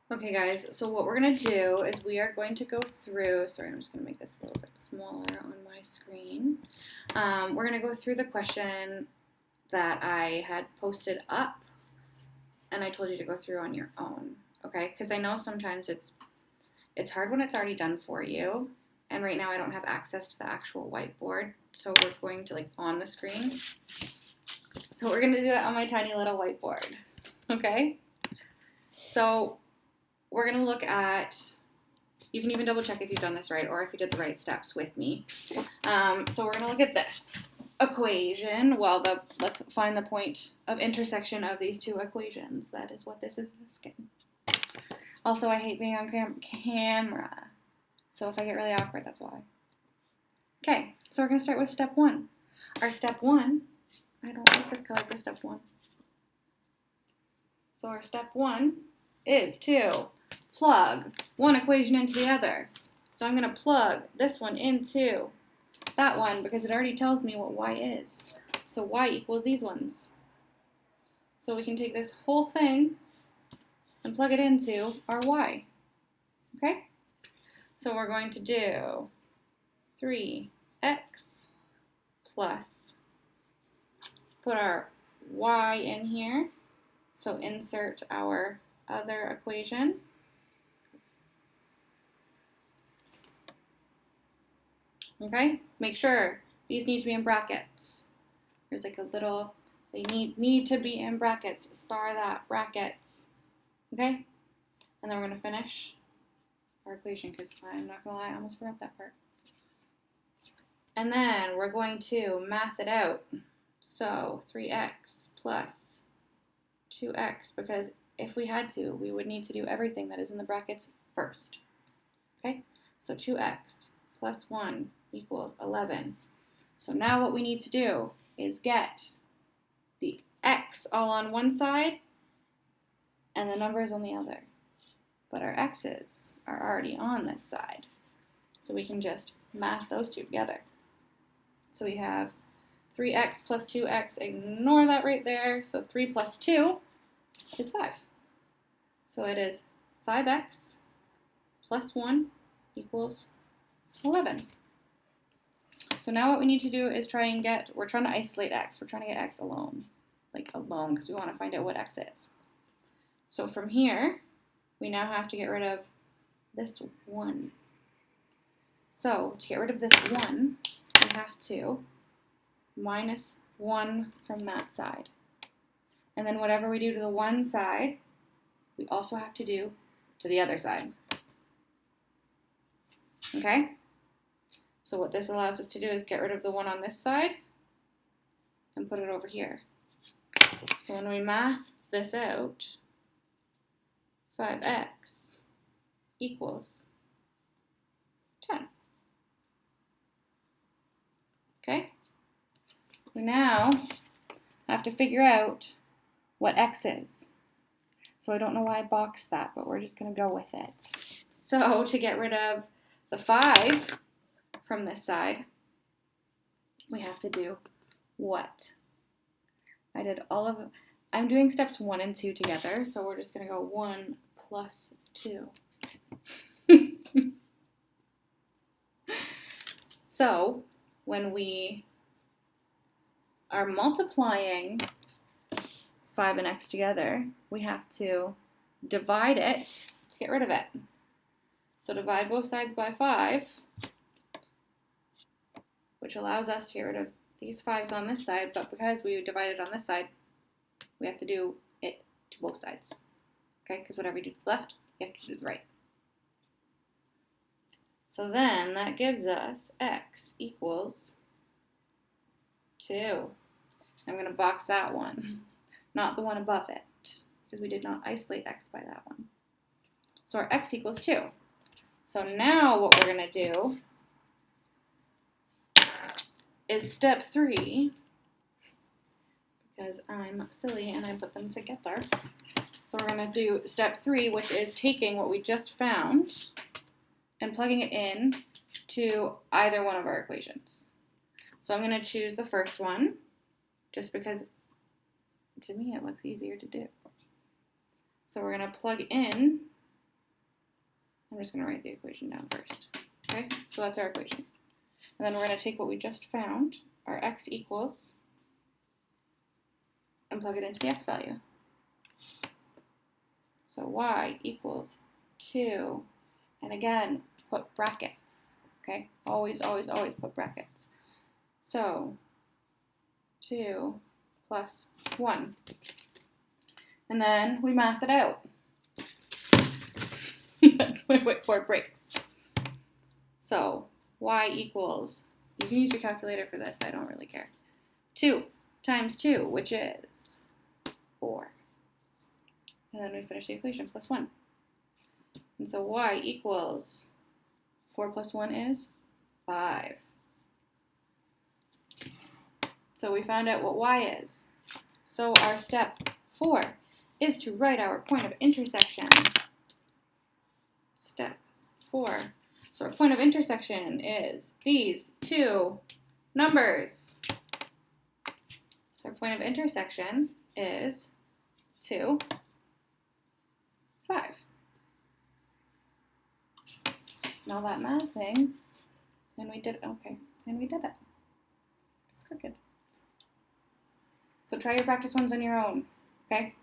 Okay guys, so what we're going to do is we are going to go through, sorry I'm just going to make this a little bit smaller on my screen. We're going to go through the question that I had posted up and I told you to go through on your own, okay? Because I know sometimes it's hard when it's already done for you, and right now I don't have access to the actual whiteboard, so we're going to on the screen. So we're going to do it on my tiny little whiteboard, okay? So we're going to look at, you can even double check if you've done this right or if you did the right steps with me. So we're going to look at this equation. Well, let's find the point of intersection of these two equations. That is what this is asking. Also, I hate being on camera. So if I get really awkward, that's why. Okay, so we're going to start with step one. Our step one, I don't like this color for step one. So our step one is to plug one equation into the other. So I'm going to plug this one into that one because it already tells me what y is. So y equals these ones. So we can take this whole thing and plug it into our y. Okay? So we're going to do 3x plus, put our y in here. So insert our other equation. Okay, make sure these need to be in brackets. There's like a little, they need to be in brackets. Star that, brackets. Okay, and then we're gonna finish our equation because I'm not gonna lie, I almost forgot that part. And then we're going to math it out. So 3x plus 2x, because if we had to, we would need to do everything that is in the brackets first. Okay, so 2x plus 1 equals 11. So now what we need to do is get the x all on one side and the numbers on the other. But our x's are already on this side. So we can just math those two together. So we have 3x plus 2x, ignore that right there. So 3 plus 2 is 5. So it is 5x plus 1 equals 11. So now what we need to do is we're trying to isolate x. We're trying to get x alone, because we want to find out what x is. So from here, we now have to get rid of this 1. So to get rid of this 1, we have to minus 1 from that side. And then whatever we do to the one side, we also have to do to the other side. Okay? So what this allows us to do is get rid of the 1 on this side and put it over here. So when we math this out, 5x equals 10. Okay? We now have to figure out what x is. So I don't know why I boxed that, but we're just going to go with it. So to get rid of the 5 from this side, we have to do what? I'm doing steps 1 and 2 together, so we're just going to go 1 plus 2. So when we are multiplying 5 and x together, we have to divide it to get rid of it. So divide both sides by 5, which allows us to get rid of these 5's on this side, but because we divided on this side, we have to do it to both sides. Okay, because whatever you do to the left, you have to do to the right. So then that gives us x equals 2. I'm going to box that one, not the one above it, because we did not isolate x by that one. So our x equals 2. So now what we're going to do is step 3, because I'm silly and I put them together. So we're going to do step 3, which is taking what we just found and plugging it in to either one of our equations. So I'm going to choose the first one, just because to me it looks easier to do. So we're going to plug in I'm just going to write the equation down first. Okay, so that's our equation. And then we're going to take what we just found, our x equals, and plug it into the x value. So y equals 2, and again, put brackets. Okay, always, always, always put brackets. So 2 plus 1. And then we math it out. That's when whiteboard breaks. So y equals, you can use your calculator for this, I don't really care. 2 times 2, which is 4. And then we finish the equation, plus 1. And so y equals 4 plus 1 is 5. So we found out what y is. So our step 4 is to write our point of intersection. Step 4. So our point of intersection is these two numbers. So our point of intersection is 2, 5. Now that math thing, and we did it. Okay, and we did it. It's crooked. So try your practice ones on your own, okay?